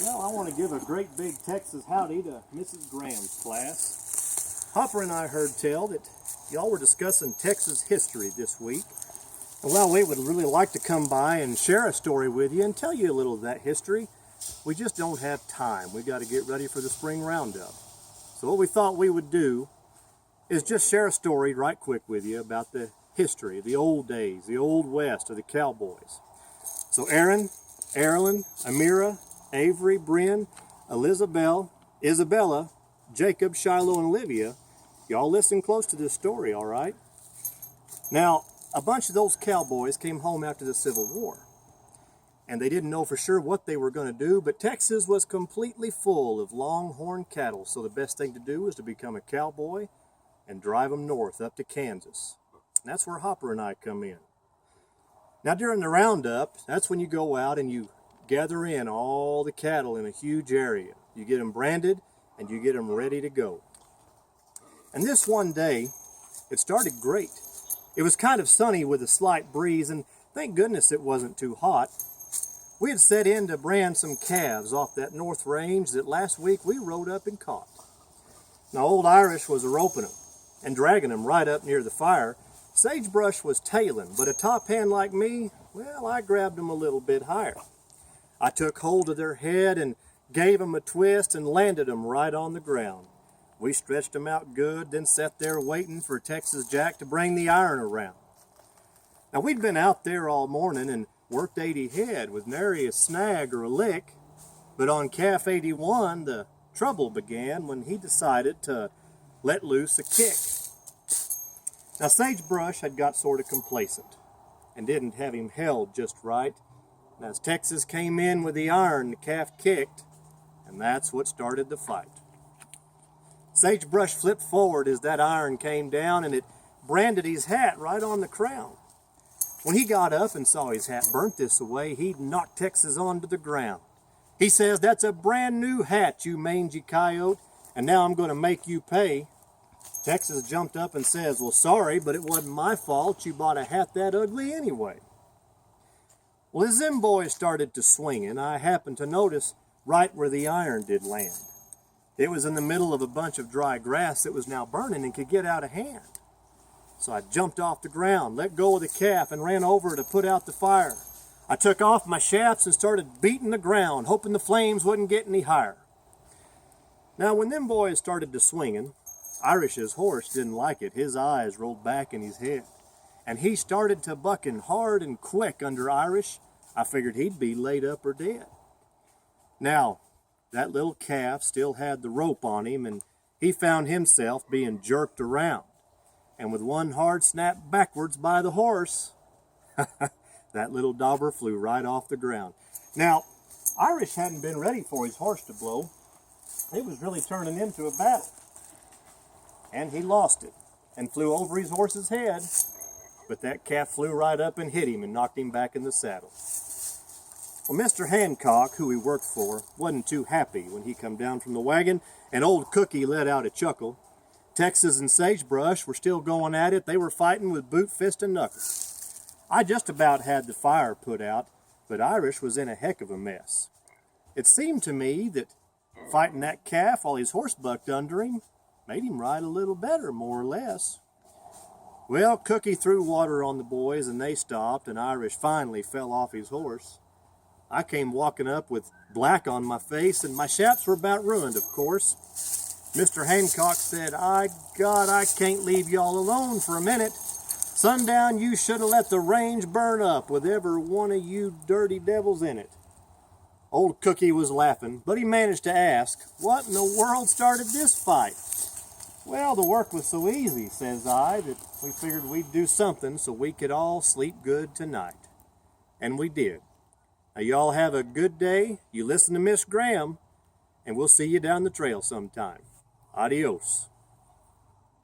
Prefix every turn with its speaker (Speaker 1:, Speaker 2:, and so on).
Speaker 1: Well, I want to give a great big Texas howdy to Mrs. Graham's class. Hopper and I heard tell that y'all were discussing Texas history this week. And while we would really like to come by and share a story with you and tell you a little of that history, we just don't have time. We've got to get ready for the spring roundup. So what we thought we would do is just share a story right quick with you about the history, the old days, the old west of the Cowboys. So Aaron, Erilyn, Amira, Avery, Bryn, Isabella, Jacob, Shiloh, and Olivia, y'all listen close to this story, all right? Now, a bunch of those cowboys came home after the Civil War, and they didn't know for sure what they were going to do, but Texas was completely full of longhorn cattle, so the best thing to do was to become a cowboy and drive them north up to Kansas. And that's where Hopper and I come in. Now, during the roundup, that's when you go out and you gather in all the cattle in a huge area. You get them branded and you get them ready to go. And this one day, it started great. It was kind of sunny with a slight breeze, and thank goodness it wasn't too hot. We had set in to brand some calves off that north range that last week we rode up and caught. Now, old Irish was a-roping them and dragging them right up near the fire. Sagebrush was tailing, but a top hand like me, well, I grabbed them a little bit higher. I took hold of their head and gave them a twist and landed them right on the ground. We stretched them out good, then sat there waiting for Texas Jack to bring the iron around. Now, we'd been out there all morning and worked 80 head with nary a snag or a lick, but on calf 81, the trouble began when he decided to let loose a kick. Now, Sagebrush had got sort of complacent and didn't have him held just right. And as Texas came in with the iron, the calf kicked, and that's what started the fight. Sagebrush flipped forward as that iron came down, and it branded his hat right on the crown. When he got up and saw his hat burnt this away, he knocked Texas onto the ground. He says, "That's a brand new hat, you mangy coyote, and now I'm going to make you pay." Texas jumped up and says, "Well, sorry, but it wasn't my fault. You bought a hat that ugly anyway." Well, as them boys started to swinging, I happened to notice right where the iron did land. It was in the middle of a bunch of dry grass that was now burning and could get out of hand. So I jumped off the ground, let go of the calf, and ran over to put out the fire. I took off my shafts and started beating the ground, hoping the flames wouldn't get any higher. Now, when them boys started to swinging, Irish's horse didn't like it. His eyes rolled back in his head, and he started to bucking hard and quick under Irish. I figured he'd be laid up or dead. Now, that little calf still had the rope on him, and he found himself being jerked around. And with one hard snap backwards by the horse, that little dauber flew right off the ground. Now, Irish hadn't been ready for his horse to blow. It was really turning into a battle. And he lost it and flew over his horse's head, but that calf flew right up and hit him and knocked him back in the saddle. Well, Mr. Hancock, who he worked for, wasn't too happy when he come down from the wagon, and old Cookie let out a chuckle. Texas and Sagebrush were still going at it. They were fighting with boot, fist, and knuckle. I just about had the fire put out, but Irish was in a heck of a mess. It seemed to me that fighting that calf while his horse bucked under him made him ride a little better, more or less. Well, Cookie threw water on the boys, and they stopped, and Irish finally fell off his horse. I came walking up with black on my face, and my shafts were about ruined, of course. Mr. Hancock said, God, I can't leave y'all alone for a minute. Sundown, you should have let the range burn up with every one of you dirty devils in it." Old Cookie was laughing, but he managed to ask, "What in the world started this fight?" "Well, the work was so easy," says I, "that we figured we'd do something so we could all sleep good tonight." And we did. Now, y'all have a good day. You listen to Miss Graham, and we'll see you down the trail sometime. Adios.